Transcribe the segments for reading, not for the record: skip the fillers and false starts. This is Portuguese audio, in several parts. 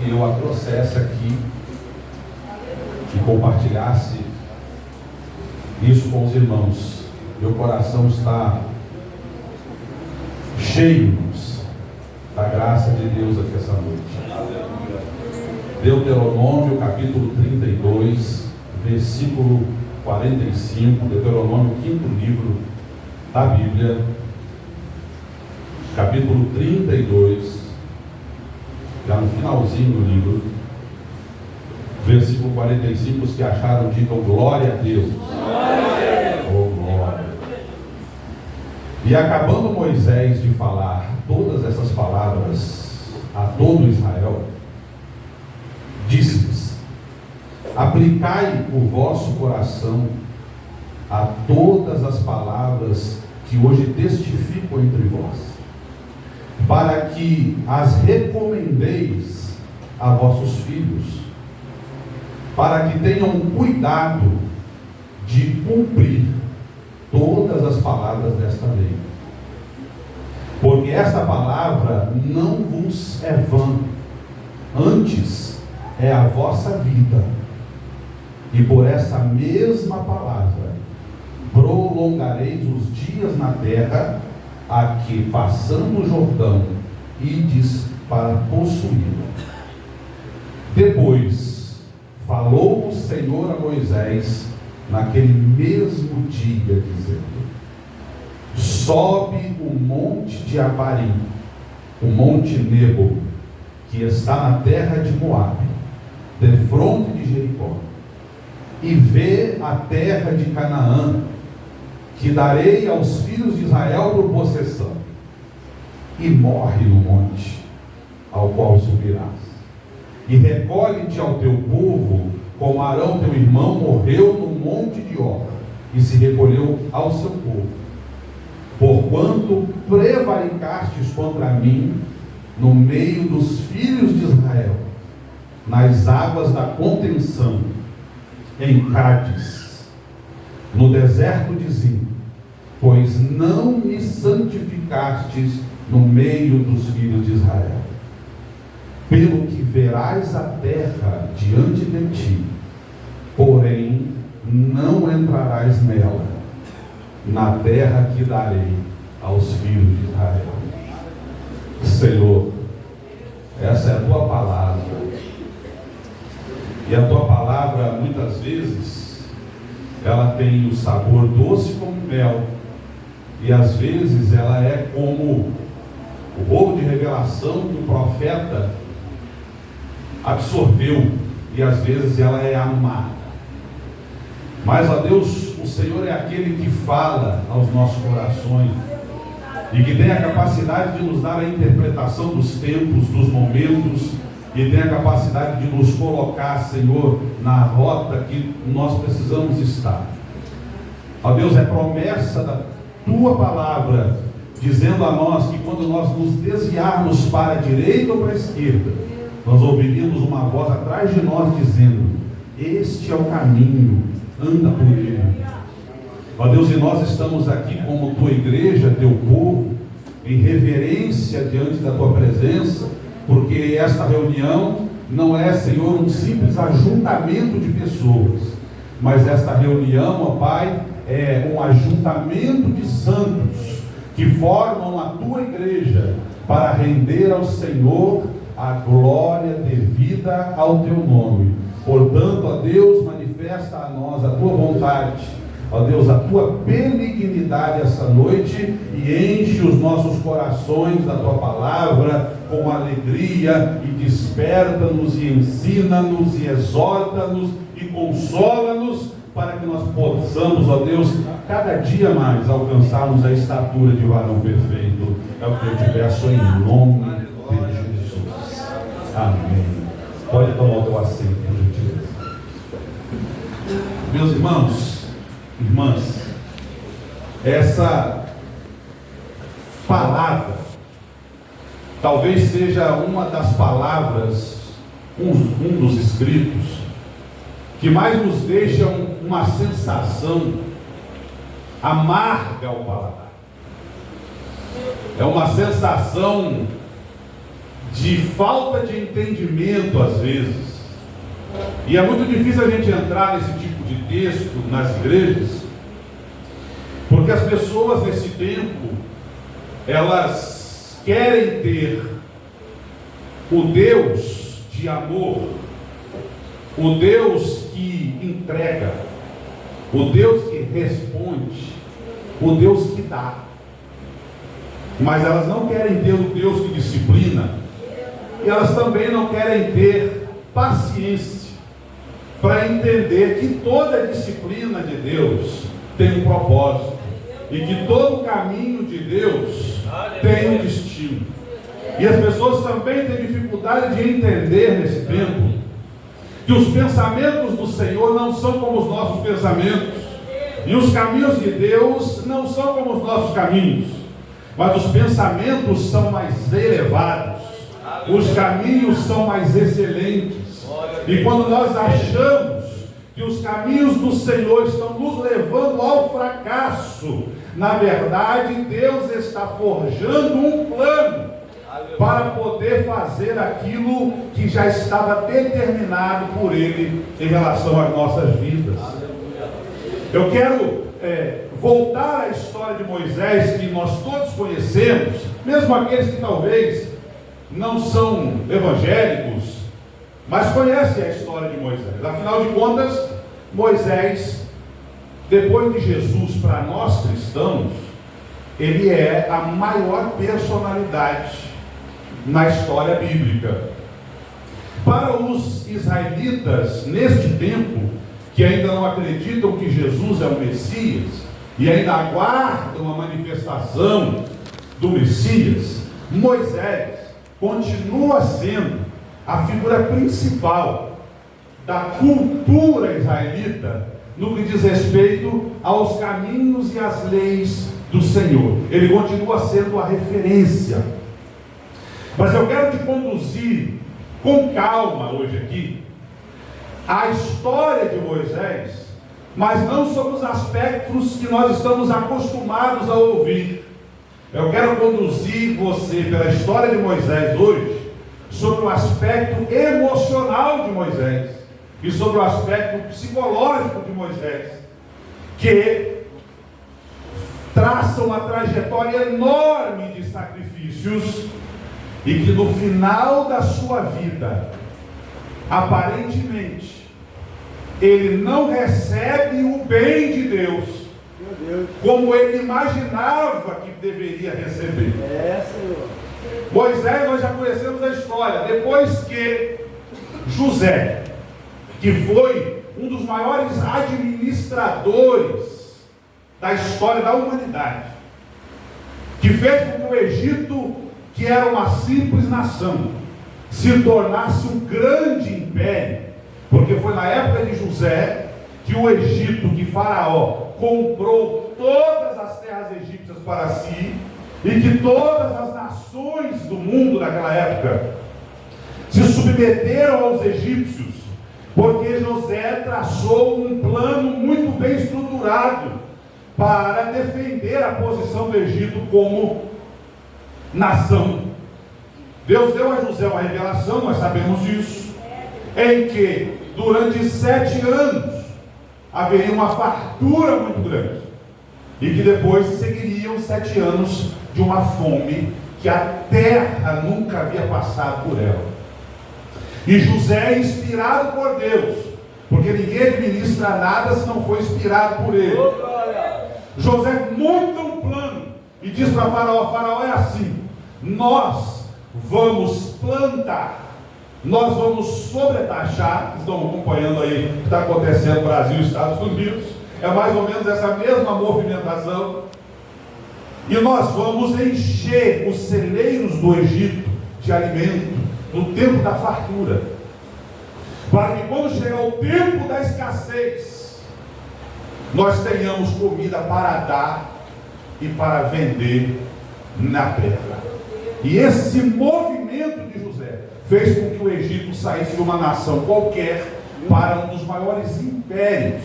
que eu a trouxesse aqui e compartilhasse isso com os irmãos. Meu coração está cheio da graça de Deus aqui essa noite. Deuteronômio capítulo 32, versículo 45, Deuteronômio, quinto livro da Bíblia, capítulo 32, já no finalzinho do livro, versículo 45, os que acharam digam glória a Deus. Oh, glória. E acabando Moisés de falar todas essas palavras a todo Israel, disse-lhes: aplicai o vosso coração a todas as palavras que hoje testifico entre vós, para que as recomendeis a vossos filhos, para que tenham cuidado de cumprir todas as palavras desta lei. Porque esta palavra não vos é vã, antes é a vossa vida, e por essa mesma palavra prolongareis os dias na terra, a que, passando o Jordão, ides para possuí-la. Depois falou o Senhor a Moisés naquele mesmo dia, dizendo: sobe o monte de Abarim, o monte Nebo, que está na terra de Moabe, defronte de Jericó, e vê a terra de Canaã, que darei aos filhos de Israel por possessão, e morre no monte ao qual subirás, e recolhe-te ao teu povo, como Arão teu irmão morreu no monte de Hor, e se recolheu ao seu povo, porquanto prevaricastes contra mim no meio dos filhos de Israel, nas águas da contenção, em Cádiz, no deserto de Zim, pois não me santificastes no meio dos filhos de Israel. Pelo que verás a terra diante de ti, porém não entrarás nela, na terra que darei aos filhos de Israel. Senhor, essa é a tua palavra, e a tua palavra muitas vezes ela tem o sabor doce como mel, e às vezes ela é como o rolo de revelação que o profeta absorveu, e às vezes ela é amarga. Mas, ó Deus, o Senhor é aquele que fala aos nossos corações e que tem a capacidade de nos dar a interpretação dos tempos, dos momentos, e tem a capacidade de nos colocar, Senhor, na rota que nós precisamos estar. Ó Deus, é promessa da tua palavra, dizendo a nós que quando nós nos desviarmos para a direita ou para a esquerda, nós ouviríamos uma voz atrás de nós dizendo: este é o caminho, anda por ele. Ó Deus, e nós estamos aqui como tua igreja, teu povo, em reverência diante da tua presença, porque esta reunião não é, Senhor, um simples ajuntamento de pessoas, mas esta reunião, ó Pai, é um ajuntamento de santos que formam a tua igreja para render ao Senhor a glória devida ao teu nome. Portanto, ó Deus, manifesta a nós a tua vontade, ó Deus, a tua benignidade essa noite, e enche os nossos corações da tua palavra com alegria, e desperta-nos, e ensina-nos, e exorta-nos, e consola-nos, para que nós possamos, ó Deus, cada dia mais alcançarmos a estatura de varão perfeito. É o que eu te peço em nome de Jesus. Amém. Pode tomar o teu assento, por gentileza. Meus irmãos, irmãs, essa palavra talvez seja uma das palavras, um dos escritos que mais nos deixam uma sensação amarga ao paladar. É uma sensação de falta de entendimento às vezes. E é muito difícil a gente entrar nesse tipo de texto nas igrejas, porque as pessoas nesse tempo, elas querem ter o Deus de amor, o Deus que entrega, o Deus que responde, o Deus que dá. Mas elas não querem ter o Deus que disciplina, e elas também não querem ter paciência para entender que toda disciplina de Deus tem um propósito, e que todo caminho de Deus tem um destino. E as pessoas também têm dificuldade de entender nesse tempo que os pensamentos do Senhor não são como os nossos pensamentos, e os caminhos de Deus não são como os nossos caminhos, mas os pensamentos são mais elevados, os caminhos são mais excelentes. E quando nós achamos que os caminhos do Senhor estão nos levando ao fracasso, na verdade Deus está forjando um plano para poder fazer aquilo que já estava determinado por Ele em relação às nossas vidas. Eu quero voltar à história de Moisés, que nós todos conhecemos, mesmo aqueles que talvez não são evangélicos, mas conhecem a história de Moisés. Afinal de contas, Moisés, depois de Jesus, para nós cristãos, ele é a maior personalidade na história bíblica. Para os israelitas, neste tempo, que ainda não acreditam que Jesus é o Messias, e ainda aguardam a manifestação do Messias, Moisés continua sendo a figura principal da cultura israelita no que diz respeito aos caminhos e às leis do Senhor. Ele continua sendo a referência. Mas eu quero te conduzir com calma hoje aqui a história de Moisés, mas não sobre os aspectos que nós estamos acostumados a ouvir. Eu quero conduzir você pela história de Moisés hoje sobre o aspecto emocional de Moisés e sobre o aspecto psicológico de Moisés, que traça uma trajetória enorme de sacrifícios e que no final da sua vida, aparentemente, ele não recebe o bem de Deus como ele imaginava que deveria receber. Senhor. Moisés, nós já conhecemos a história. Depois que José, que foi um dos maiores administradores da história da humanidade, que fez com que o Egito, que era uma simples nação, se tornasse um grande império, porque foi na época de José que o Egito, que Faraó comprou todas as terras egípcias para si, e que todas as nações do mundo naquela época se submeteram aos egípcios, porque José traçou um plano muito bem estruturado para defender a posição do Egito como nação. Deus deu a José uma revelação, nós sabemos disso, em que durante 7 anos haveria uma fartura muito grande, e que depois seguiriam 7 anos de uma fome que a terra nunca havia passado por ela. E José, inspirado por Deus, porque ninguém administra nada se não for inspirado por ele, José monta um plano e diz para Faraó: Faraó, é assim, nós vamos plantar, nós vamos sobretaxar. Estão acompanhando aí o que está acontecendo no Brasil e Estados Unidos, é mais ou menos essa mesma movimentação. E nós vamos encher os celeiros do Egito de alimento no tempo da fartura, para que quando chegar o tempo da escassez, nós tenhamos comida para dar e para vender na terra. E esse movimento de José fez com que o Egito saísse de uma nação qualquer para um dos maiores impérios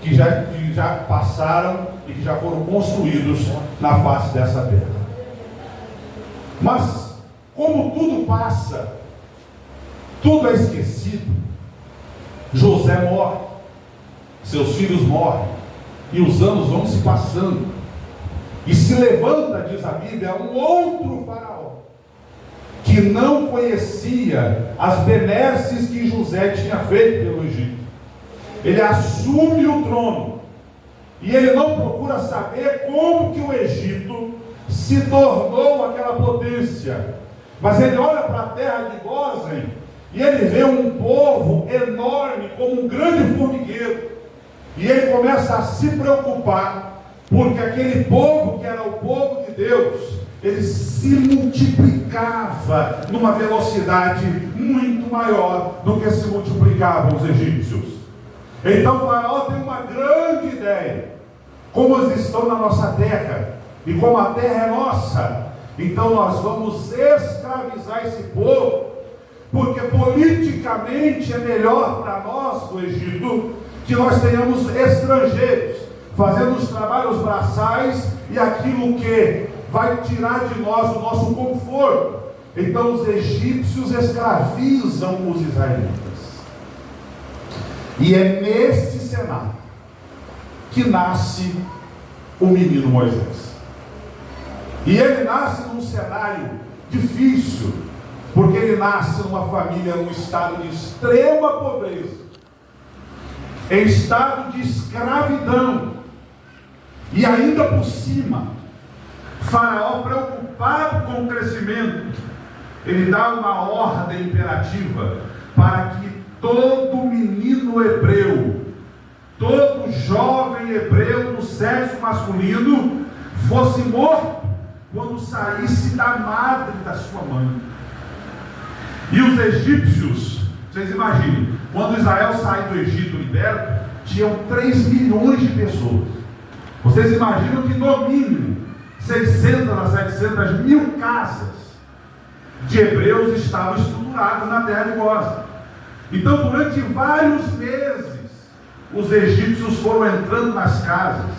que já passaram e que já foram construídos na face dessa terra. Mas como tudo passa, tudo é esquecido. José morre, seus filhos morrem, e os anos vão se passando, e se levanta, diz a Bíblia, um outro faraó, que não conhecia as benesses que José tinha feito pelo Egito. Ele assume o trono, e ele não procura saber como que o Egito se tornou aquela potência, mas ele olha para a terra de Gósen, e ele vê um povo enorme, como um grande formigueiro, e ele começa a se preocupar, porque aquele povo que era o povo de Deus, ele se multiplicava numa velocidade muito maior do que se multiplicavam os egípcios. Então o faraó tem uma grande ideia: como eles estão na nossa terra, e como a terra é nossa, então nós vamos escravizar esse povo, porque politicamente é melhor para nós do Egito que nós tenhamos estrangeiros fazendo os trabalhos braçais e aquilo que vai tirar de nós o nosso conforto. Então os egípcios escravizam os israelitas, e é nesse cenário que nasce o menino Moisés. E ele nasce num cenário difícil, porque ele nasce numa família, num estado de extrema pobreza, em estado de escravidão, e ainda por cima, Faraó, preocupado com o crescimento, ele dá uma ordem imperativa para que todo menino hebreu, todo jovem hebreu do sexo masculino fosse morto quando saísse da madre da sua mãe. E os egípcios, vocês imaginem, quando Israel saiu do Egito liberto, tinham 3 milhões de pessoas. Vocês imaginam que no mínimo 600 a 700 mil casas de hebreus estavam estruturadas na terra de Gósen. Então durante vários meses os egípcios foram entrando nas casas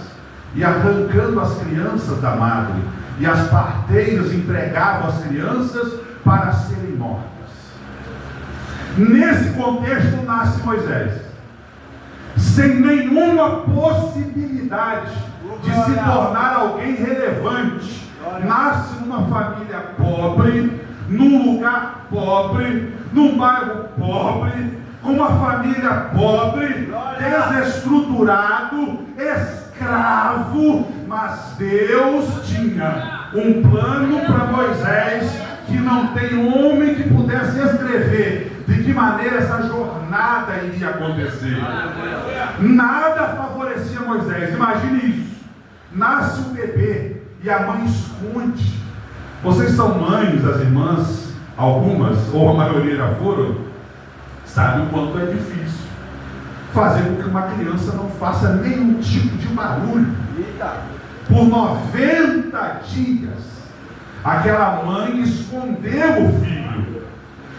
e arrancando as crianças da madre, e as parteiras entregavam as crianças para serem mortas. Nesse contexto nasce Moisés, sem nenhuma possibilidade de se tornar alguém relevante. Nasce numa família pobre, num lugar pobre, num bairro pobre, com uma família pobre, desestruturado, escravo, mas Deus tinha um plano para Moisés que não tem homem que pudesse escrever de que maneira essa jornada iria acontecer. Nada favorecia Moisés. Imagine isso: nasce um bebê e a mãe esconde. Vocês são mães, as irmãs, algumas, ou a maioria já foram, sabe o quanto é difícil fazer com que uma criança não faça nenhum tipo de barulho. Por 90 dias aquela mãe escondeu o filho,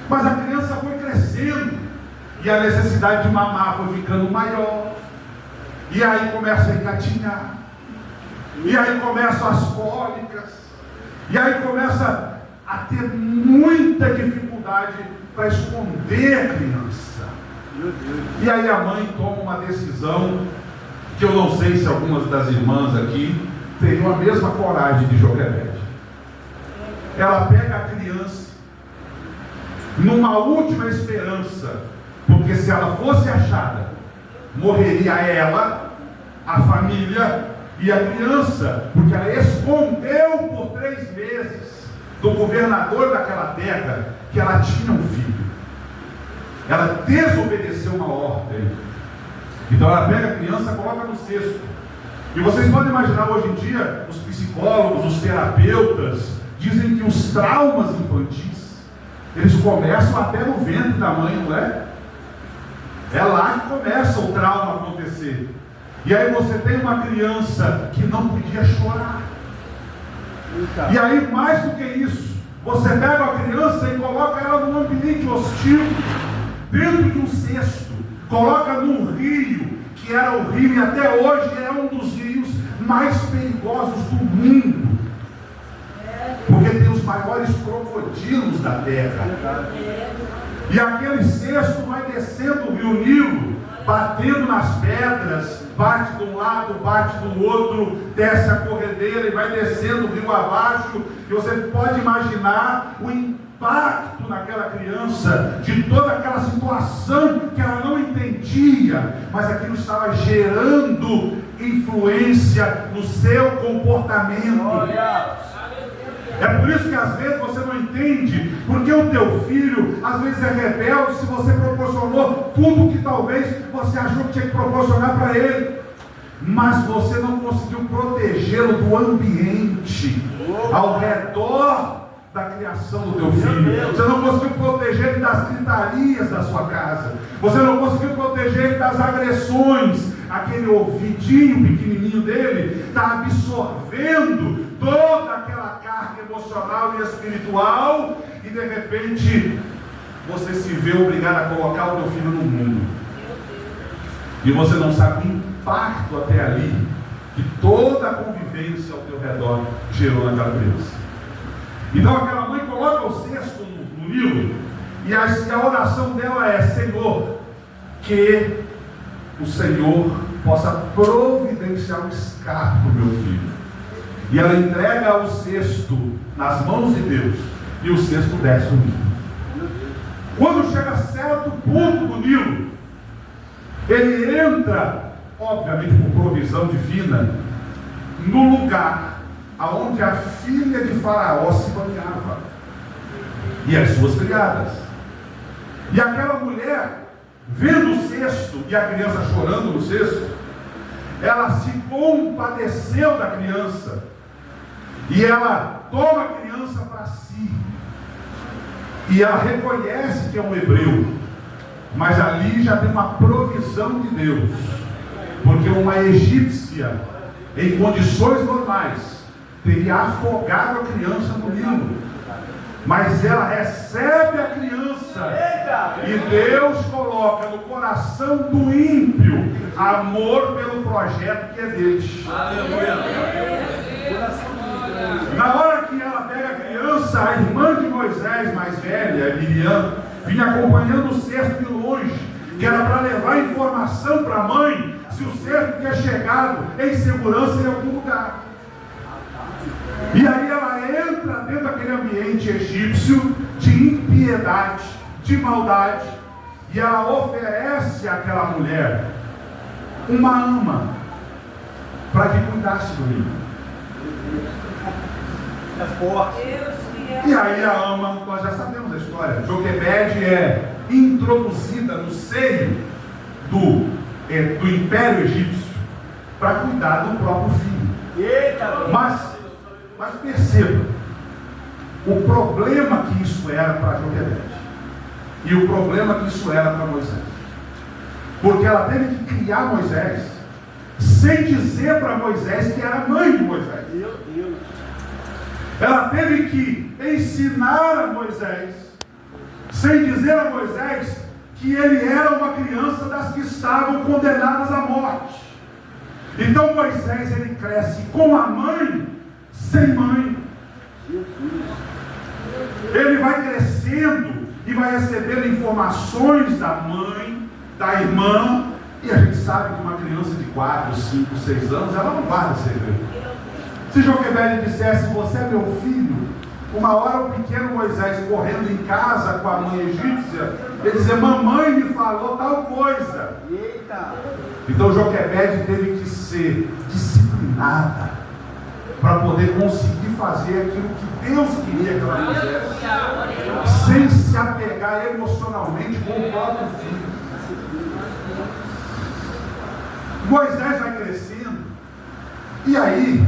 mas a criança foi crescendo, e a necessidade de mamar foi ficando maior, e aí começa a engatinhar, e aí começam as cólicas, e aí começa a ter muita dificuldade para esconder a criança. E aí a mãe toma uma decisão que eu não sei se algumas das irmãs aqui teriam a mesma coragem de Joquebede. Ela pega a criança numa última esperança, porque se ela fosse achada, morreria ela, a família e a criança, porque ela escondeu por 3 meses do governador daquela terra que ela tinha um filho. Ela desobedeceu uma ordem. Então ela pega a criança e coloca no cesto. E vocês podem imaginar, hoje em dia, os psicólogos, os terapeutas dizem que os traumas infantis, eles começam até no ventre da mãe, não é? É lá que começa o trauma a acontecer. E aí você tem uma criança que não podia chorar. E aí, mais do que isso, você pega a criança e coloca ela num ambiente hostil, dentro de um cesto, coloca num rio, que era o rio, e até hoje é um dos rios mais perigosos do mundo. Porque tem os maiores crocodilos da terra. E aquele cesto vai descendo o rio Nilo, batendo nas pedras, bate de um lado, bate do outro, desce a corredeira e vai descendo o rio abaixo. E você pode imaginar o impacto naquela criança, de toda aquela situação que ela não entendia, mas aquilo estava gerando influência no seu comportamento. É por isso que às vezes você não entende porque o teu filho às vezes é rebelde, se você proporcionou tudo que talvez você achou que tinha que proporcionar para ele, mas você não conseguiu protegê-lo do ambiente ao redor da criação do teu filho. Você não conseguiu proteger ele das gritarias da sua casa. Você não conseguiu proteger ele das agressões. Aquele ouvidinho pequenininho dele está absorvendo toda aquela carga emocional e espiritual, e de repente você se vê obrigado a colocar o teu filho no mundo, e você não sabe o impacto até ali que toda a convivência ao teu redor gerou naquela criança. Então aquela mãe coloca o cesto no Nilo, e a oração dela é: Senhor, que o Senhor possa providenciar um escape para o meu filho. E ela entrega o cesto nas mãos de Deus, e o cesto desce o Nilo. Quando chega a certo ponto do Nilo, ele entra, obviamente por provisão divina, no lugar aonde a filha de Faraó se banhava, e as suas criadas. E aquela mulher, vendo o cesto e a criança chorando no cesto, ela se compadeceu da criança, e ela toma a criança para si, e ela reconhece que é um hebreu, mas ali já tem uma provisão de Deus, porque uma egípcia em condições normais teria afogado a criança no Nilo, mas ela recebe a criança, e Deus coloca no coração do ímpio amor pelo projeto que é deles. Na hora que ela pega a criança, a irmã de Moisés, mais velha, Miriam, vinha acompanhando o cesto de longe, que era para levar informação para a mãe se o cesto tinha chegado em segurança em algum lugar. E aí ela entra dentro daquele ambiente egípcio de impiedade, de maldade, e ela oferece àquela mulher uma ama para que cuidasse do menino. É forte. E aí a ama, nós já sabemos a história, Joquebede é introduzida no seio do Império Egípcio para cuidar do próprio filho. Mas perceba o problema que isso era para Joquebede e o problema que isso era para Moisés, porque ela teve que criar Moisés sem dizer para Moisés que era mãe de Moisés. Ela teve que ensinar a Moisés sem dizer a Moisés que ele era uma criança das que estavam condenadas à morte. Então Moisés, ele cresce com a mãe sem mãe. Ele vai crescendo e vai recebendo informações da mãe, da irmã, e a gente sabe que uma criança de 4, 5, 6 anos, ela não guarda segredo. Se Joquebede dissesse: você é meu filho, uma hora o pequeno Moisés correndo em casa com a mãe egípcia, ele dizia: mamãe me falou tal coisa. Então Joquebede teve que ser disciplinada para poder conseguir fazer aquilo que Deus queria que ela fizesse, sem se apegar emocionalmente com o próprio filho. Moisés vai crescendo, e aí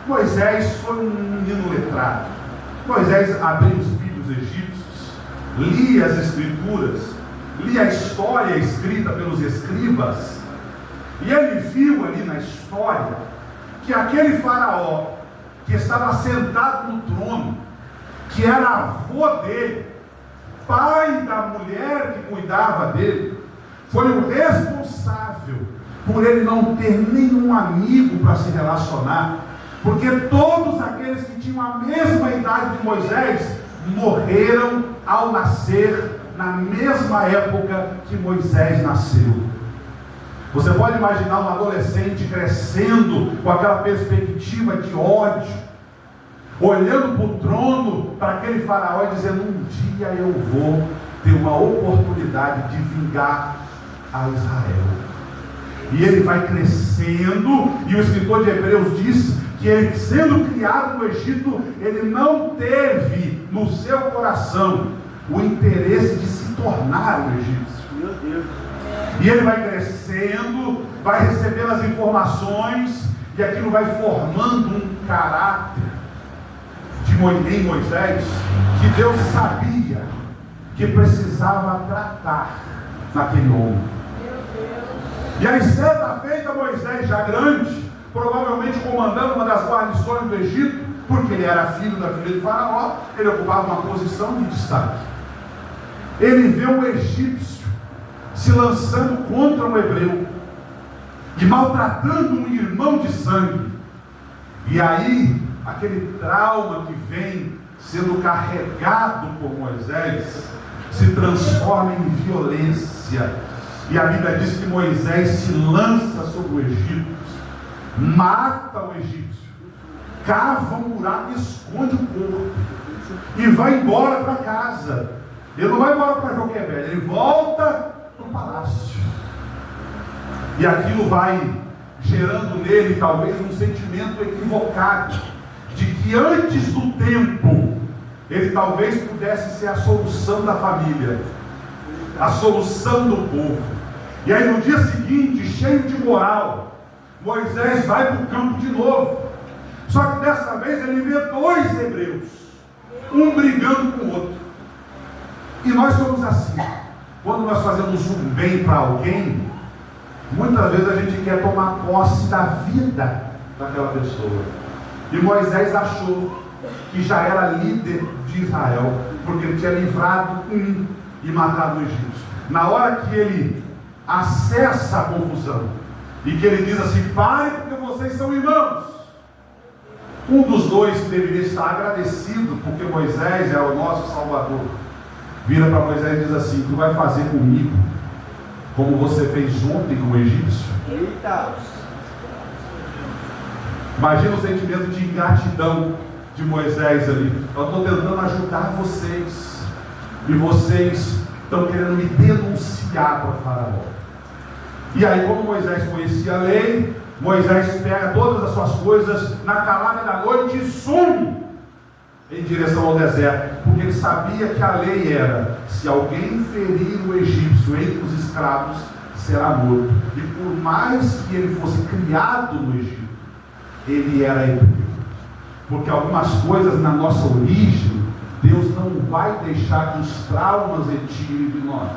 Moisés foi um menino letrado. Moisés abriu os livros egípcios, lia as escrituras, lia a história escrita pelos escribas, e ele viu ali na história que aquele faraó que estava sentado no trono, que era avô dele, pai da mulher que cuidava dele, foi o responsável por ele não ter nenhum amigo para se relacionar, Porque todos aqueles que tinham a mesma idade de Moisés morreram ao nascer na mesma época que Moisés nasceu. Você pode imaginar um adolescente crescendo com aquela perspectiva de ódio, olhando para o trono, para aquele faraó e dizendo: um dia eu vou ter uma oportunidade de vingar a Israel. E ele vai crescendo, e o escritor de Hebreus diz que ele, sendo criado no Egito, ele não teve no seu coração o interesse de se tornar um egípcio. Meu Deus. E ele vai crescendo, vai recebendo as informações, e aquilo vai formando um caráter em Moisés, que Deus sabia que precisava tratar naquele homem. E aí, certa feita, Moisés, já grande, provavelmente comandando uma das guarnições do Egito, porque ele era filho da filha de Faraó, ele ocupava uma posição de destaque. Ele vê um egípcio se lançando contra um hebreu e maltratando um irmão de sangue. E aí, aquele trauma que vem sendo carregado por Moisés se transforma em violência. E a Bíblia diz que Moisés se lança sobre o Egito, mata o egípcio, cava um buraco e esconde o corpo, e vai embora para casa. Ele não vai embora para Joquebed, ele volta para o palácio. E aquilo vai gerando nele talvez um sentimento equivocado, de que antes do tempo ele talvez pudesse ser a solução da família, a solução do povo. E aí no dia seguinte, cheio de moral, Moisés vai para o campo de novo. Só que dessa vez ele vê dois hebreus, um brigando com o outro. E nós somos assim. Quando nós fazemos um bem para alguém, muitas vezes a gente quer tomar posse da vida daquela pessoa. E Moisés achou que já era líder de Israel, porque ele tinha livrado um e matado o egípcio. Na hora que ele acessa a confusão e que ele diz assim: pare, porque vocês são irmãos. Um dos dois, que deveria estar agradecido porque Moisés é o nosso Salvador, vira para Moisés e diz assim: tu vai fazer comigo como você fez ontem com o egípcio? Eita! Imagina o sentimento de ingratidão de Moisés ali. Eu estou tentando ajudar vocês, e vocês estão querendo me denunciar para o faraó. E aí, como Moisés conhecia a lei, Moisés pega todas as suas coisas na calada da noite e some em direção ao deserto, porque ele sabia que a lei era: se alguém ferir o egípcio entre os escravos, será morto. E por mais que ele fosse criado no Egito, ele era hebreu, porque algumas coisas na nossa origem Deus não vai deixar que os traumas retirem de nós.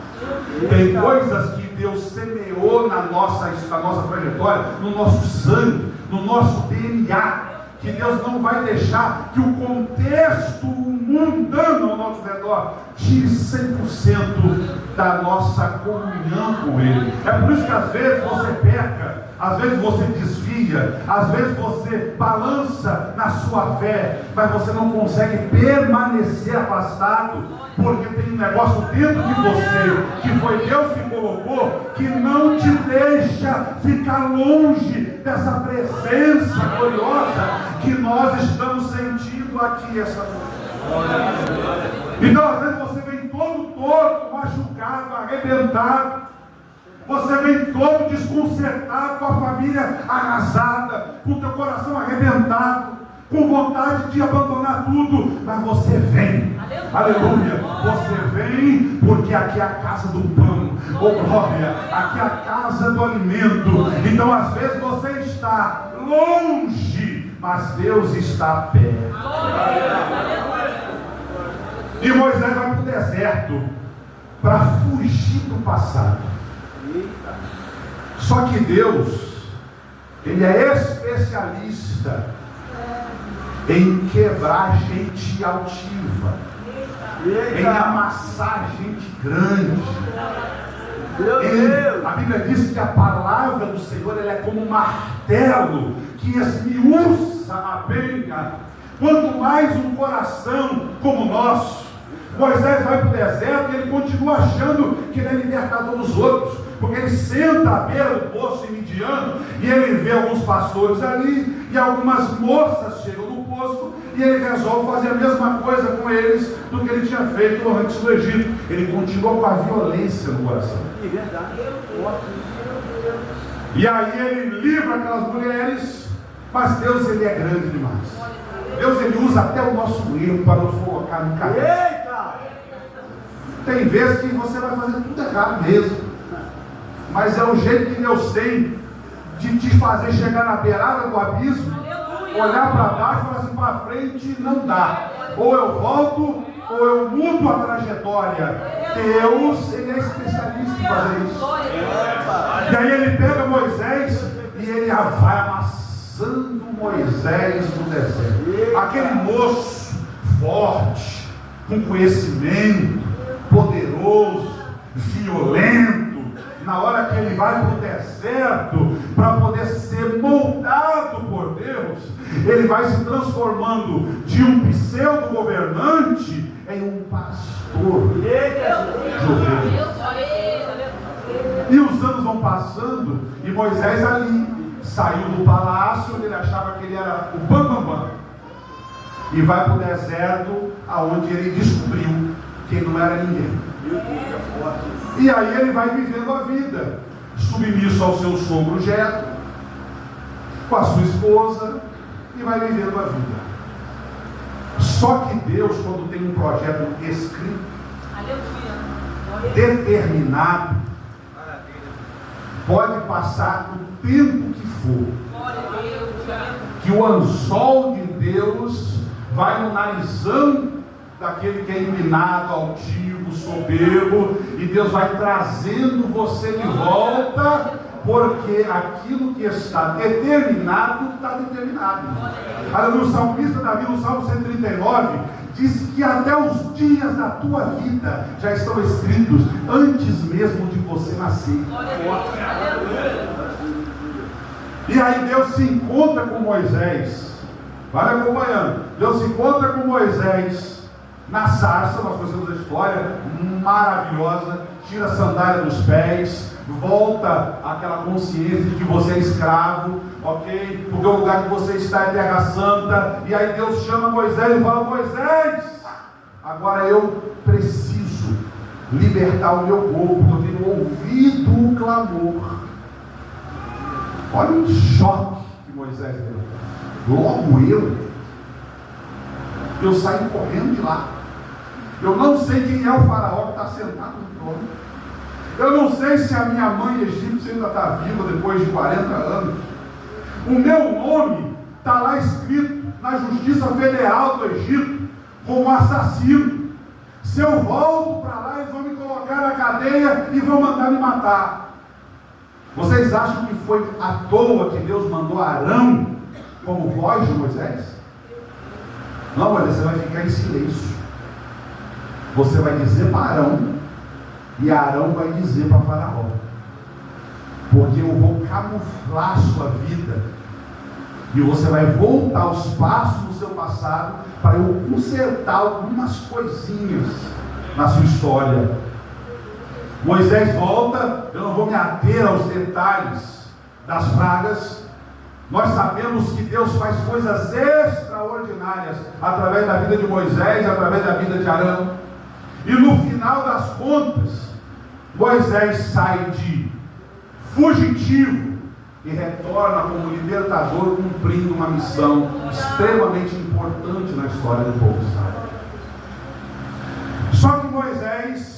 Tem coisas que Deus semeou na nossa trajetória, no nosso sangue, no nosso DNA, que Deus não vai deixar que o contexto mundano ao nosso redor tire 100% da nossa comunhão com Ele. É por isso que às vezes você peca, às vezes você desvia, às vezes você balança na sua fé, mas você não consegue permanecer afastado, porque tem um negócio dentro de você, que foi Deus que colocou, que não te deixa ficar longe dessa presença gloriosa que nós estamos sentindo aqui essa noite. Então às vezes você vem todo torto, machucado, arrebentado, você vem todo desconcertado, com a família arrasada, com o teu coração arrebentado, com vontade de abandonar tudo, mas você vem, aleluia, você vem, porque aqui é a casa do pão, oh glória, aqui é a casa do alimento. Então às vezes você está longe, mas Deus está perto. E Moisés vai para o deserto para fugir do passado. Só que Deus, Ele é especialista em quebrar gente altiva, em amassar gente grande. A Bíblia diz que a palavra do Senhor ela é como um martelo que esmiuça lança a penha, quanto mais um coração como o nosso. Moisés vai para o deserto e ele continua achando que ele é libertador dos outros, porque ele senta à beira do poço em Midian e ele vê alguns pastores ali e algumas moças chegam no poço e ele resolve fazer a mesma coisa com eles do que ele tinha feito antes do Egito. Ele continua com a violência no coração. É verdade. E aí ele livra aquelas mulheres, mas Deus, ele é grande demais. Deus, ele usa até o nosso erro para nos colocar no caminho. Eita! Tem vezes que você vai fazer tudo errado mesmo, mas é o jeito que Deus tem de te fazer chegar na beirada do abismo, olhar para baixo e falar assim, para frente não dá. Ou eu volto, ou eu mudo a trajetória. Deus, ele é especialista em fazer isso. E aí ele pega Moisés e ele vai amassando Moisés no deserto. Aquele moço forte, com conhecimento, poderoso, violento, na hora que ele vai para o deserto para poder ser moldado por Deus, ele vai se transformando de um pseudo-governante em um pastor de ovelhas. E os anos vão passando e Moisés ali saiu do palácio, onde ele achava que ele era o bambambam, e vai para o deserto, aonde ele descobriu que ele não era ninguém. E aí ele vai vivendo a vida, submisso ao seu sogro Jetro, com a sua esposa, e vai vivendo a vida. Só que Deus, quando tem um projeto escrito, determinado, pode passar o tempo que for, que o anzol de Deus vai no narizão daquele que é empinado, altivo, soberbo, e Deus vai trazendo você de volta, porque aquilo que está determinado, está determinado. O salmista Davi, no Salmo 139, diz que até os dias da tua vida já estão escritos antes mesmo de você nascer. E aí Deus se encontra com Moisés. Vai acompanhando. Deus se encontra com Moisés na sarça. Nós conhecemos a história maravilhosa. Tira a sandália dos pés, volta àquela consciência de que você é escravo, ok? Porque o lugar que você está é terra santa. E aí Deus chama Moisés e fala: Moisés, agora eu preciso libertar o meu povo, porque eu tenho ouvido o clamor. Olha o choque que Moisés deu. Logo eu saí correndo de lá. Eu não sei quem é o faraó que está sentado no trono. Eu não sei se a minha mãe egípcia ainda está viva depois de 40 anos. O meu nome está lá escrito na Justiça Federal do Egito como assassino. Se eu volto para lá, eles vão me colocar na cadeia e vão mandar me matar. Vocês acham que foi à toa que Deus mandou Arão como voz de Moisés? Não, olha, você vai ficar em silêncio. Você vai dizer para Arão, e Arão vai dizer para Faraó, porque eu vou camuflar sua vida, e você vai voltar aos passos do seu passado, para eu consertar algumas coisinhas na sua história. Moisés volta. Eu não vou me ater aos detalhes das pragas. Nós sabemos que Deus faz coisas extraordinárias através da vida de Moisés, através da vida de Arão. E no final das contas, Moisés sai de fugitivo e retorna como libertador, cumprindo uma missão extremamente importante na história do povo de Israel. Só que Moisés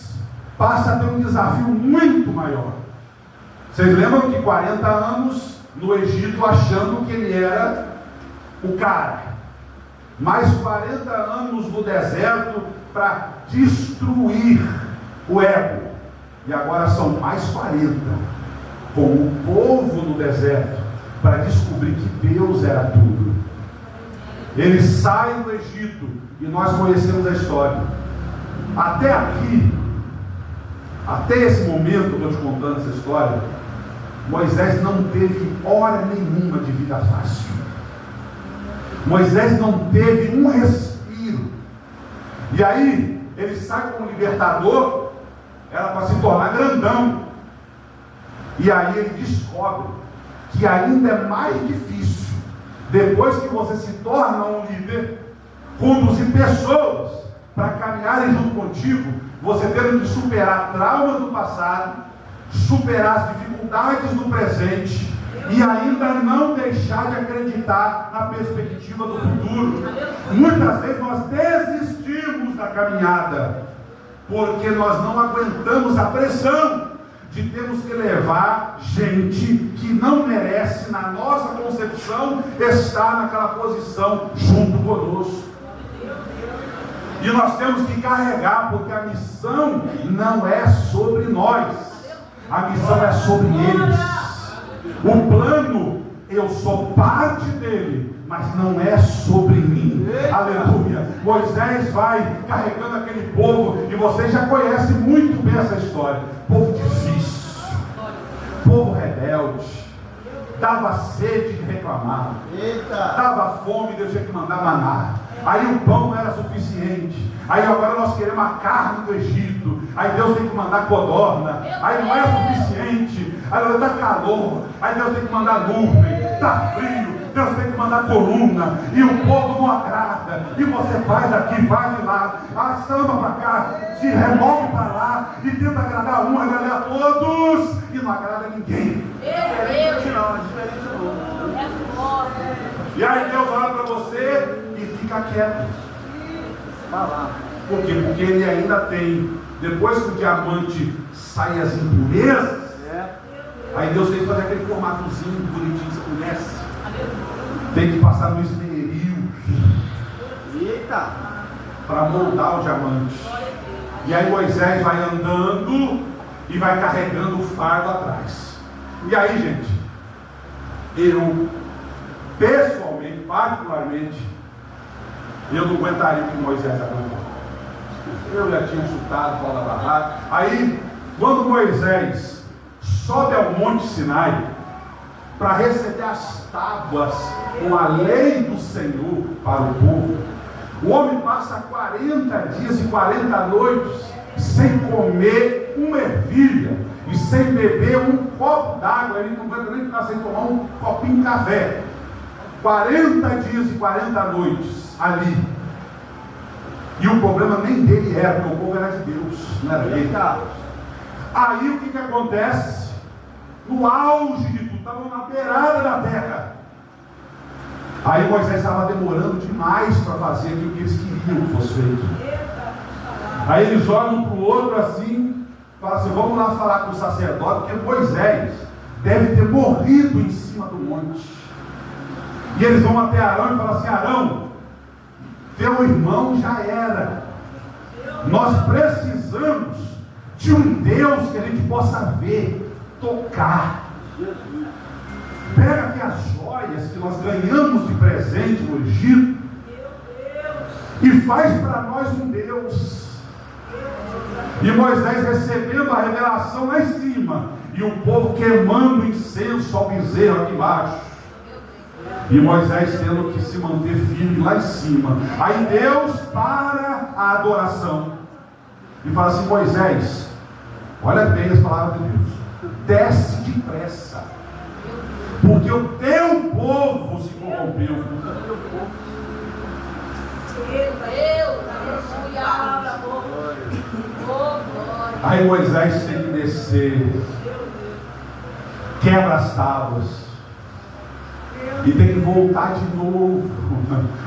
passa a ter um desafio muito maior. Vocês lembram que 40 anos no Egito achando que ele era o cara, mais 40 anos no deserto para destruir o ego, e agora são mais 40 com o povo no deserto para descobrir que Deus era tudo. Ele sai do Egito e nós conhecemos a história. Até aqui, até esse momento que eu estou te contando essa história, Moisés não teve hora nenhuma de vida fácil. Moisés não teve um respiro. E aí, ele sai como libertador, era para se tornar grandão. E aí ele descobre que ainda é mais difícil, depois que você se torna um líder, conduzir pessoas para caminharem junto contigo, você tendo que superar traumas do passado, superar as dificuldades do presente e ainda não deixar de acreditar na perspectiva do futuro. Muitas vezes nós desistimos da caminhada porque nós não aguentamos a pressão de termos que levar gente que não merece, na nossa concepção, estar naquela posição junto conosco. E nós temos que carregar, porque a missão não é sobre nós, a missão é sobre eles. O plano, eu sou parte dele, mas não é sobre mim. Aleluia. Moisés vai carregando aquele povo, e você já conhece muito bem essa história. Povo difícil, povo rebelde, dava sede de reclamar, dava fome, Deus tinha que mandar maná. Aí o pão não era suficiente. Aí agora nós queremos a carne do Egito. Aí Deus tem que mandar codorna. Aí não é suficiente. Aí está calor. Aí Deus tem que mandar nuvem. Está frio. Deus tem que mandar coluna. E o povo não agrada. E você vai daqui, vai de lá. Samba para cá. Se remove para lá. E tenta agradar um, agradar a todos. E não agrada ninguém. Diferente não. E aí Deus olha para você e fica quieto. Por quê? Porque ele ainda tem, depois que o diamante sai as impurezas, aí Deus tem que fazer aquele formatozinho bonitinho, você conhece? Tem que passar no esmeril para moldar o diamante. E aí Moisés vai andando e vai carregando o fardo atrás. E aí, gente, eu pessoalmente, particularmente, eu não aguentaria o que Moisés aguentou. Eu já tinha chutado o pau da barraca. Aí, quando Moisés sobe ao Monte Sinai para receber as tábuas com a lei do Senhor para o povo, o homem passa 40 dias e 40 noites sem comer uma ervilha e sem beber um copo d'água. Ele não aguenta nem ficar sem tomar um copinho de café. 40 dias e 40 noites ali. E o problema nem dele era, porque o povo era de Deus, não era dele. Aí o que acontece? No auge de tudo, estavam na beirada da terra. Aí Moisés estava demorando demais para fazer aquilo que eles queriam que fosse feito. Aí eles olham para o outro assim, falam assim: vamos lá falar com o sacerdote, porque Moisés deve ter morrido em cima do monte. E eles vão até Arão e falam assim: Arão, teu irmão já era. Nós precisamos de um Deus que a gente possa ver, tocar. Pega aqui as joias que nós ganhamos de presente no Egito e faz para nós um Deus. E Moisés recebendo a revelação lá em cima, e o povo queimando incenso ao bezerro aqui embaixo. E Moisés tendo que se manter firme lá em cima. Aí Deus para a adoração e fala assim: Moisés, olha bem as palavras de Deus, desce depressa, porque o teu povo se corrompeu. Aí Moisés tem que descer, quebra as tábuas e tem que voltar de novo,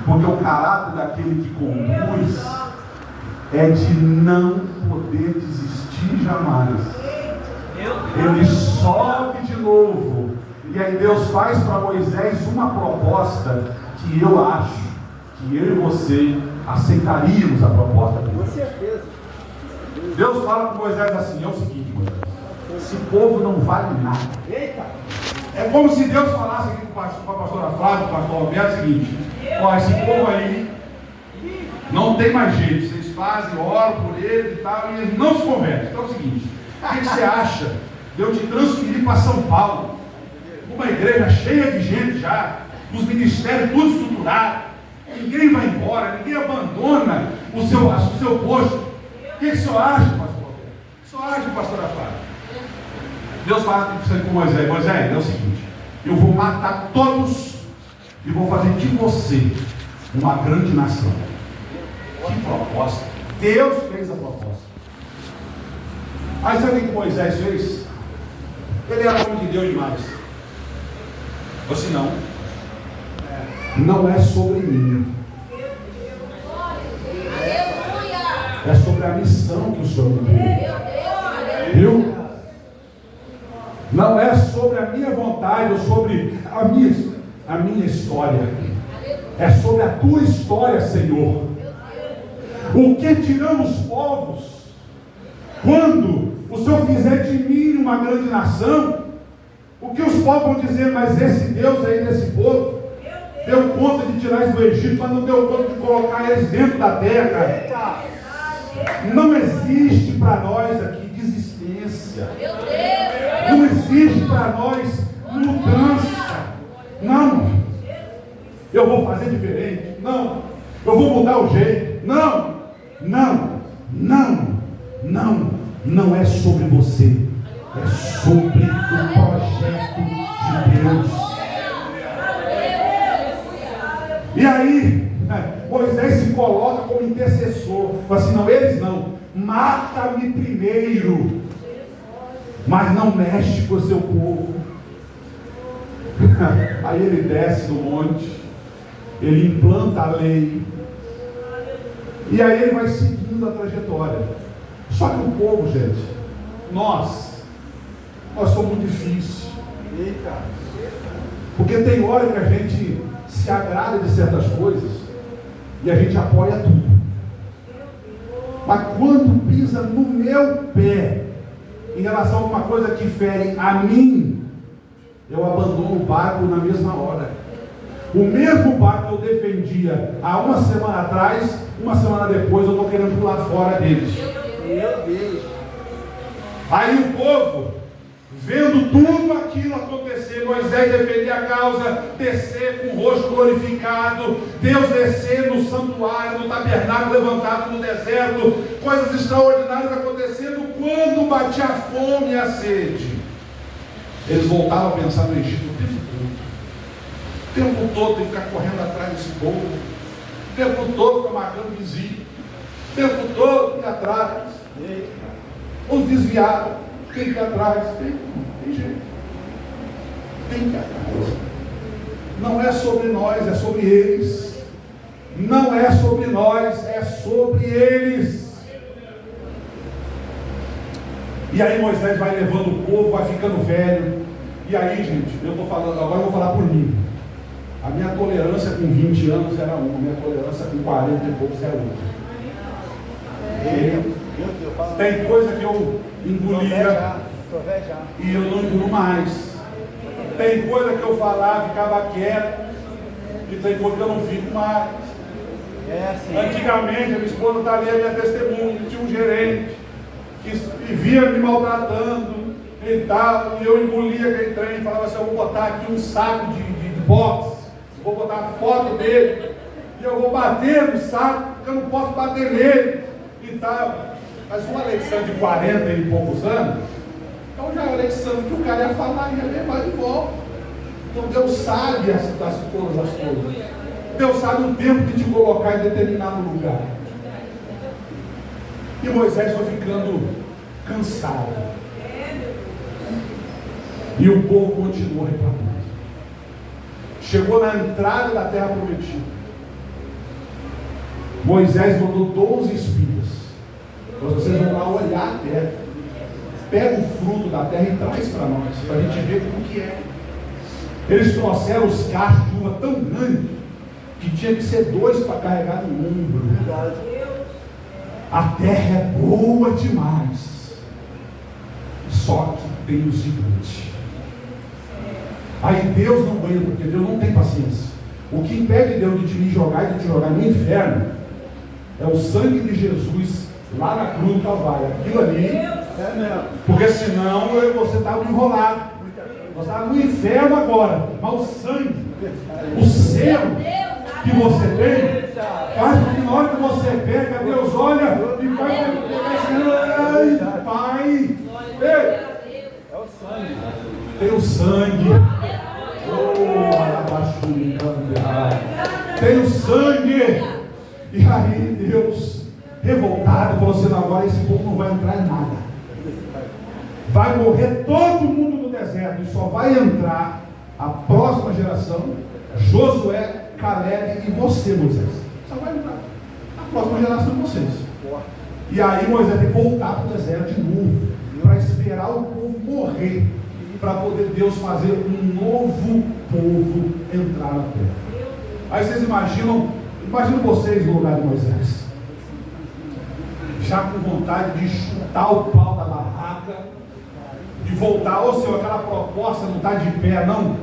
porque o caráter daquele que conduz é de não poder desistir jamais. Ele sobe de novo, e aí Deus faz para Moisés uma proposta que eu acho que eu e você aceitaríamos a proposta dele. Com certeza. Deus fala para Moisés assim: é o seguinte, Moisés, esse povo não vale nada. Eita! É como se Deus falasse aqui com a pastora Flávia, com o pastor Roberto, o seguinte: ó, esse povo aí não tem mais jeito, vocês fazem, oram por ele e tal, e eles não se convertem. Então é o seguinte: o que você acha de eu te transferir para São Paulo, uma igreja cheia de gente já, os ministérios tudo estruturado, ninguém vai embora, ninguém abandona o seu posto. O que o senhor acha, pastor? O senhor acha, pastora Fábio? Deus fala com Moisés: Moisés, é o seguinte, eu vou matar todos e vou fazer de você uma grande nação. Que proposta! Deus fez a proposta. Aí sabe o que Moisés fez? Ele era homem de Deus demais. Ou se não, não é sobre mim, é sobre a missão que o Senhor me deu. Viu? Não é sobre a minha vontade ou sobre a minha história. É sobre a tua história, Senhor. O que dirão os povos quando o Senhor fizer de mim uma grande nação? O que os povos vão dizer? Mas esse Deus aí desse povo deu conta de tirar eles do Egito, mas não deu conta de colocar eles dentro da terra. Não existe para nós aqui desistência. Não existe para nós mudança. Não. Eu vou fazer diferente. Não. Eu vou mudar o jeito. Não. Não. Não. Não. Não é sobre você. É sobre o projeto de Deus. E aí, Moisés se coloca como intercessor. Fala assim: não, eles não. Mata-me primeiro, mas não mexe com o seu povo. Aí ele desce do monte, ele implanta a lei, e aí ele vai seguindo a trajetória. Só que o povo, gente, nós somos muito difíceis. Porque tem hora que a gente se agrada de certas coisas e a gente apoia tudo. Mas quando pisa no meu pé em relação a alguma coisa que fere a mim, eu abandono o barco na mesma hora. O mesmo barco que eu defendia há uma semana atrás, uma semana depois eu estou querendo pular fora deles. Meu Deus. Aí o povo, vendo tudo aquilo acontecer, Moisés defender a causa, descer com o rosto glorificado, Deus descer no santuário, no tabernáculo levantado no deserto, coisas extraordinárias acontecendo. Quando batia a fome e a sede, eles voltavam a pensar no Egito o tempo todo. O tempo todo tem que ficar correndo atrás desse povo, o tempo todo ficar marcando vizinho, o tempo todo ir atrás. Os desviados, tem que ir atrás. Tem jeito. Tem que ir atrás. Não é sobre nós, é sobre eles. Não é sobre nós, é sobre eles. E aí Moisés vai levando o povo, vai ficando velho. E aí, gente, eu estou falando, agora eu vou falar por mim. A minha tolerância com 20 anos era uma, a minha tolerância com 40 e poucos era outra. Tem coisa que eu engolia e eu não engulo mais. Tem coisa que eu falava, ficava quieto, e tem coisa que eu não fico mais. Antigamente, a minha esposa está ali, a minha testemunha, tinha um gerente que via me maltratando e tal, e eu engolia aquele trem e falava assim: eu vou botar aqui um saco de boxe, vou botar a foto dele, e eu vou bater no saco, porque eu não posso bater nele e tal. Mas um Alexandre de 40 e poucos anos, então já é o Alexandre que o cara ia falar e ia levar de volta. Então Deus sabe todas as coisas. Deus sabe o tempo de te colocar em determinado lugar. E Moisés foi ficando cansado. E o povo continuou reclamando. Chegou na entrada da terra prometida. Moisés mandou 12 espias. Vocês vão lá olhar a terra. Pega o fruto da terra e traz para nós, para a gente ver como que é. Eles trouxeram os cachos de uva tão grandes que tinha que ser 2 para carregar no ombro. A terra é boa demais. Só que tem o seguinte: aí Deus não ganha, porque Deus não tem paciência. O que impede Deus de te jogar e de te jogar no inferno é o sangue de Jesus lá na cruz do Calvário. Aquilo ali, porque senão você estava enrolado. Você estava no inferno agora. Mas o sangue, o selo, que você tem, faz com que na hora que você pega, Deus olha e vai pegar esse Pai, ei, tem o sangue. Tem o sangue. E aí Deus, revoltado, falou assim: agora esse povo não vai entrar em nada. Vai morrer todo mundo no deserto. E só vai entrar a próxima geração, Josué, Caleb e você, Moisés. Só vai entrar a próxima geração de vocês. E aí Moisés tem que voltar para o deserto de novo, para esperar o povo morrer, para poder Deus fazer um novo povo entrar na terra. Aí vocês imaginam vocês no lugar de Moisés, já com vontade de chutar o pau da barraca, de voltar. Ô Senhor, aquela proposta não está de pé, não,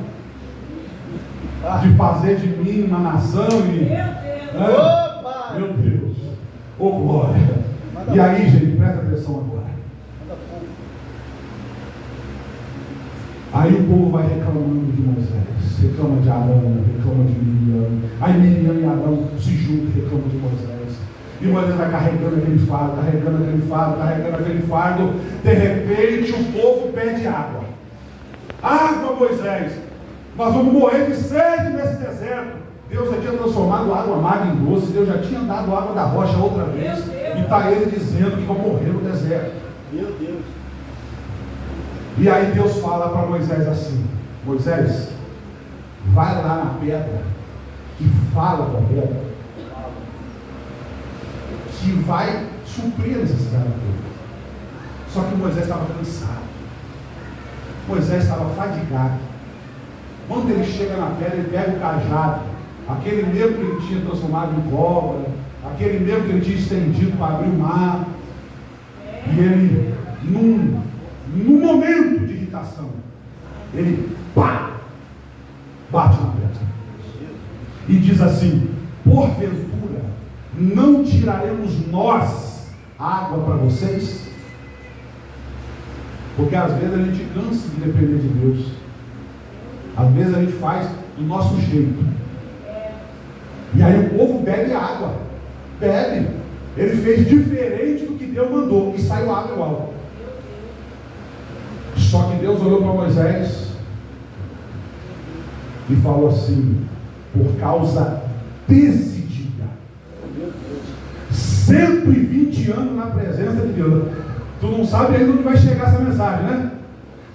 de fazer de mim uma nação e... Meu Deus, ô glória. E aí, gente, presta atenção agora. Aí o povo vai reclamando de Moisés, reclama de Arão, reclama de Miriam. Aí Miriam e Arão se juntam e reclamam de Moisés. E Moisés vai carregando aquele fardo, carregando aquele fardo. De repente o povo pede água. Água, Moisés! Nós vamos morrer de sede nesse deserto. Deus já tinha transformado a água amarga em doce. Deus já tinha dado água da rocha outra vez. E está ele dizendo que vão morrer no deserto. Meu Deus! E aí Deus fala para Moisés assim: Moisés, vai lá na pedra e fala com a pedra que vai suprir a necessidade dele. Só que Moisés estava cansado, Moisés estava fadigado. Quando ele chega na pedra, ele pega o cajado, aquele mesmo que ele tinha transformado em cobra, aquele mesmo que ele tinha estendido para abrir o mar, e ele, num momento de irritação, ele bate na pedra e diz assim: porventura não tiraremos nós água para vocês? Porque às vezes a gente cansa de depender de Deus, às vezes a gente faz do nosso jeito, e aí o povo bebe água, ele fez diferente do que Deus mandou e saiu água igual. Só que Deus olhou para Moisés e falou assim: por causa desse dia, 120 anos na presença de Deus. Tu não sabe ainda onde vai chegar essa mensagem, né?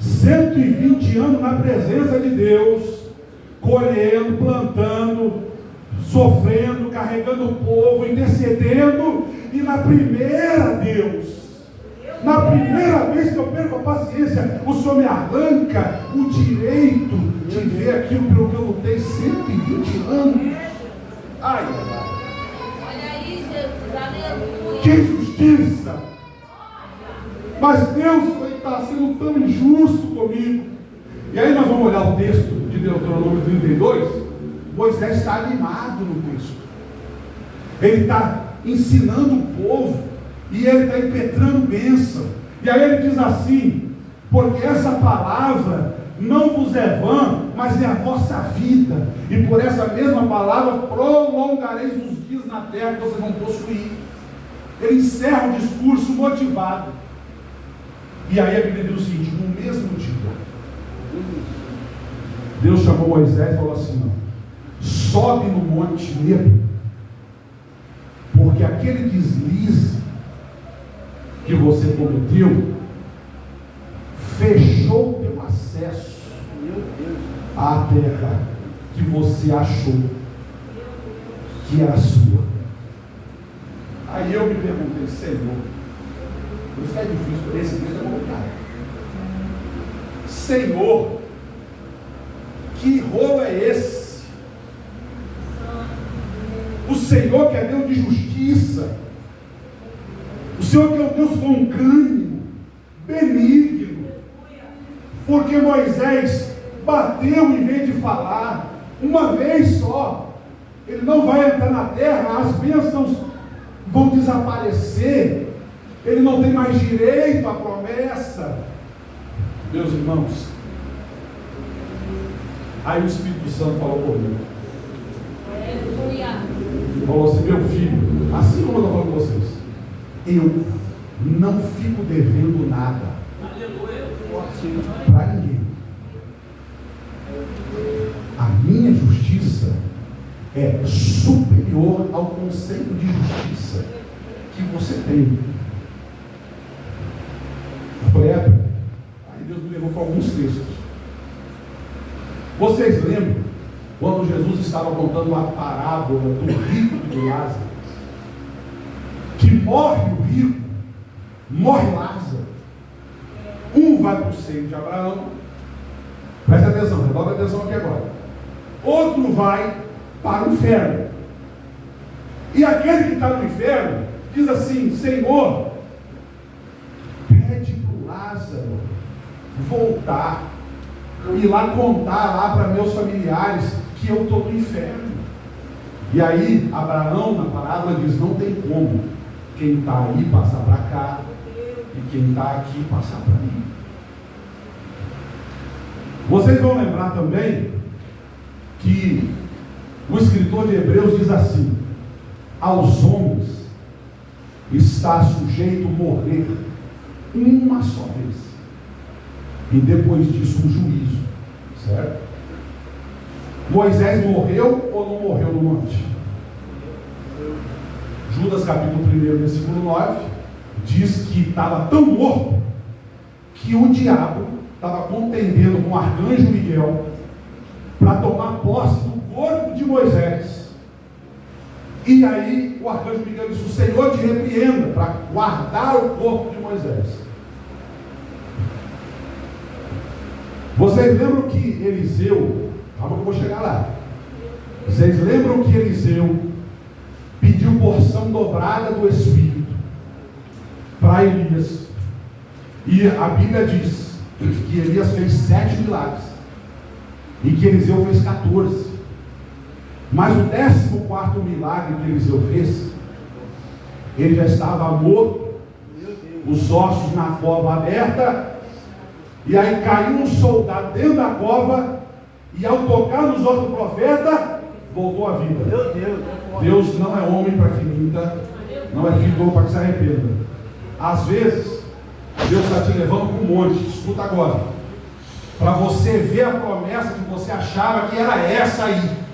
120 anos na presença de Deus, colhendo, plantando, sofrendo, carregando o povo, intercedendo, e na primeira vez que eu perco a paciência, o Senhor me arranca o direito de ver aquilo pelo que eu lutei 120 anos. Ai, olha aí, Jesus, aleluia. Que justiça! Mas Deus está sendo tão injusto comigo. E aí nós vamos olhar o texto de Deuteronômio 32. Moisés está animado no texto. Ele está ensinando o povo, e ele está impetrando bênção. E aí ele diz assim: porque essa palavra não vos é vã, mas é a vossa vida, e por essa mesma palavra prolongareis os dias na terra que vocês vão possuir. Ele encerra o discurso motivado. E aí a Bíblia diz o seguinte: no mesmo dia, Deus chamou Moisés e falou assim: sobe no monte Nebo, porque aquele deslize que você cometeu fechou teu acesso à terra que você achou que era sua. Aí eu me perguntei: Senhor, por isso que é difícil, esse texto é complicado. Senhor, que rolo é esse? O Senhor que é Deus de justiça, o Senhor que é um Deus longânimo, benigno, porque Moisés bateu em vez de falar, uma vez só. Ele não vai entrar na terra, as bênçãos vão desaparecer, ele não tem mais direito à promessa. Meus irmãos, aí o Espírito Santo falou comigo: Falou assim: meu filho, assim como eu estou falando com vocês, eu não fico devendo nada para ninguém. A minha justiça é superior ao conceito de justiça que você tem. Eu falei: aí Deus me levou para alguns textos. Vocês lembram quando Jesus estava contando a parábola do rico e do Lázaro? Que morre o rico, morre Lázaro. Um vai para o seio de Abraão. Presta atenção, revolve a atenção aqui agora. Outro vai para o inferno. E aquele que está no inferno diz assim: Senhor, pede para o Lázaro voltar, ir lá contar lá para meus familiares que eu estou no inferno. E aí Abraão na parábola diz: não tem como quem está aí passar para cá e quem está aqui passar para mim. Vocês vão lembrar também que o escritor de Hebreus diz assim: aos homens está sujeito morrer uma só vez, e depois disso o juízo, certo? Moisés morreu ou não morreu no monte? Judas capítulo 1, versículo 9 diz que estava tão morto que o diabo estava contendendo com o arcanjo Miguel para tomar posse do corpo de Moisés. E aí o arcanjo Miguel disse: o Senhor te repreenda, para guardar o corpo de Moisés. Vocês lembram que Eliseu, calma que eu vou chegar lá. Vocês lembram que Eliseu pediu porção dobrada do Espírito para Elias? E a Bíblia diz que Elias fez 7 milagres e que Eliseu fez 14. Mas o 14º milagre que Eliseu fez, ele já estava morto, os ossos na cova aberta, e aí caiu um soldado dentro da cova, e ao tocar nos ossos do profeta, voltou à vida. Deus não é homem para que minta, não é filho do homem para que se arrependa. Às vezes Deus está te levando para um monte, escuta agora, para você ver a promessa que você achava que era essa aí.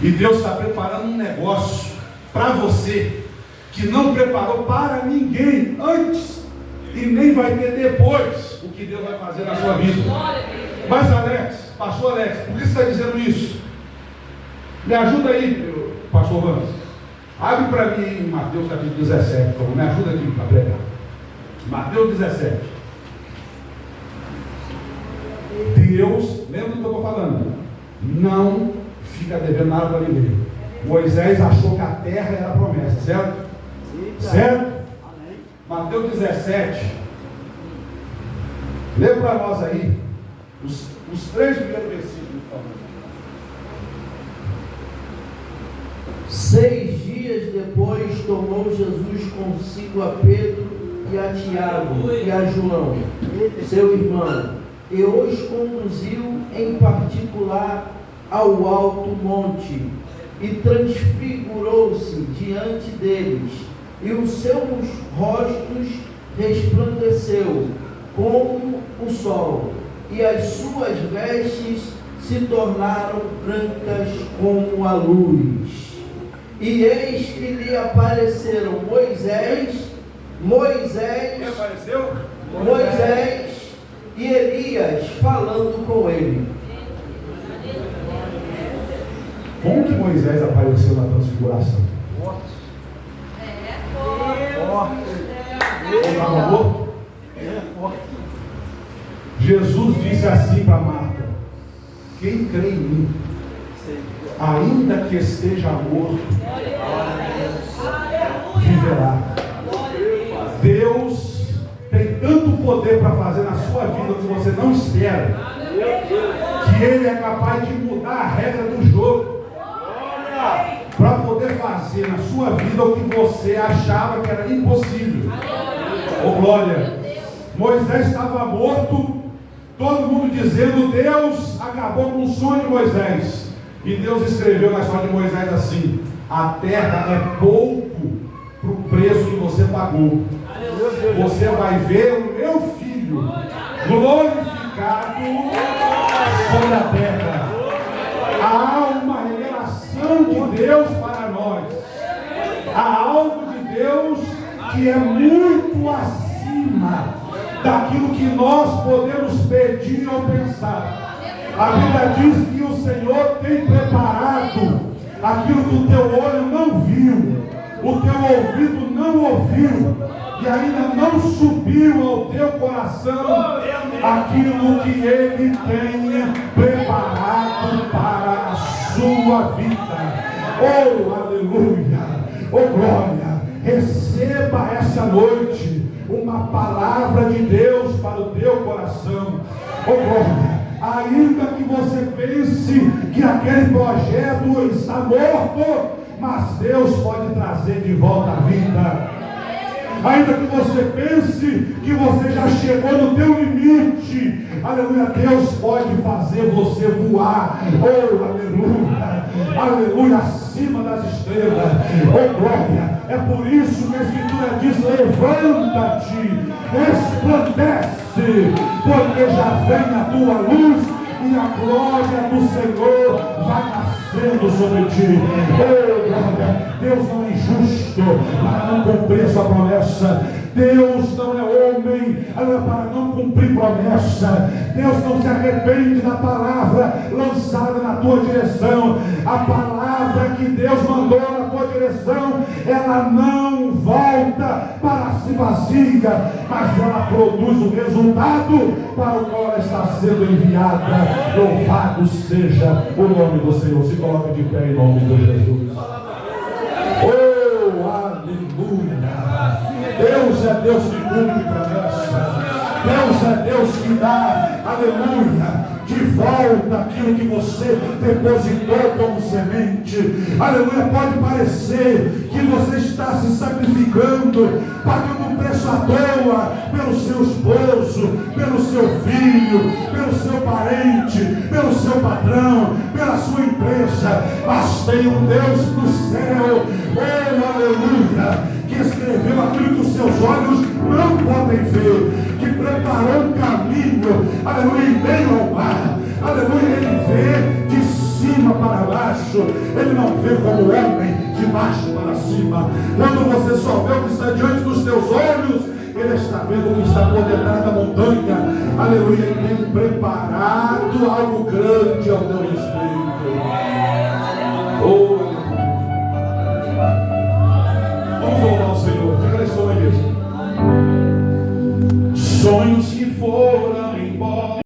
E Deus está preparando um negócio para você que não preparou para ninguém antes e nem vai ter depois o que Deus vai fazer na sua vida. Mas Alex, pastor Alex, por que você está dizendo isso? Me ajuda aí, pastor Ramos. Abre para mim em Mateus capítulo 17, por favor. Me ajuda aqui para pregar. Mateus 17. Deus, lembra do que eu estou falando? Não fica devendo nada para ninguém. Moisés achou que a terra era a promessa, certo? Certo? Mateus 17. Lê para nós aí os 3 primeiros versículos, por favor. 6 dias depois tomou Jesus consigo a Pedro e a Tiago e a João, seu irmão, e os conduziu em particular ao alto monte, e transfigurou-se diante deles, e os seus rostos resplandeceu como o sol, e as suas vestes se tornaram brancas como a luz. E eis que lhe apareceram Moisés e Elias falando com ele. Como que Moisés apareceu na transfiguração? Jesus disse assim para Marta: quem crê em mim, ainda que esteja morto, viverá. Deus tem tanto poder para fazer na sua vida que você não espera, que Ele é capaz de mudar a regra do jogo para poder fazer na sua vida o que você achava que era impossível. Oh, glória! Moisés estava morto, todo mundo dizendo: Deus acabou com o sonho de Moisés. E Deus escreveu na história de Moisés assim: a terra é pouco para o preço que você pagou. Você vai ver o meu filho glorificado sobre a terra. Há uma revelação de Deus para nós. Há algo de Deus que é muito acima daquilo que nós podemos pedir ou pensar. A Bíblia diz que o Senhor tem preparado aquilo que o teu olho não viu, o teu ouvido não ouviu, e ainda não subiu ao teu coração aquilo que Ele tem preparado para a sua vida. Oh, aleluia! Oh, glória! Receba essa noite uma palavra de Deus para o teu coração. Oh, glória! Ainda que você pense que aquele projeto está morto, mas Deus pode trazer de volta a vida. Ainda que você pense que você já chegou no teu limite, aleluia, Deus pode fazer você voar. Oh, aleluia, aleluia, acima das estrelas. Oh, glória. É por isso que a Escritura diz: levanta-te, resplandece, porque já vem a tua luz e a glória do Senhor vai nascendo sobre ti. Oh, glória. Deus não é injusto para não cumprir sua promessa. Deus não é homem para não cumprir promessa. Deus não se arrepende da palavra lançada na tua direção. A palavra que Deus mandou na tua direção, ela não volta para si vazia, mas ela produz o resultado para o qual ela está sendo enviada. Louvado seja o nome do Senhor. Se coloca de pé em nome de Jesus. Oh, aleluia! Deus é Deus que cumpre promessa. Deus é Deus que dá, aleluia, de volta aquilo que você depositou como semente. Aleluia, pode parecer que você está se sacrificando, pagando um preço à toa pelo seu esposo, pelo seu filho, pelo seu parente, pelo seu patrão, pela sua empresa, mas tem um Deus do céu, oh, aleluia, que escreveu aquilo que os seus olhos não podem ver, que preparou um caminho, aleluia, em meio ao mar. Aleluia, Ele vê de cima para baixo, Ele não vê como homem de baixo para cima. Quando você só vê o que está diante dos teus olhos, Ele está vendo o que está por detrás da montanha. Aleluia, Ele tem preparado algo grande ao teu respeito.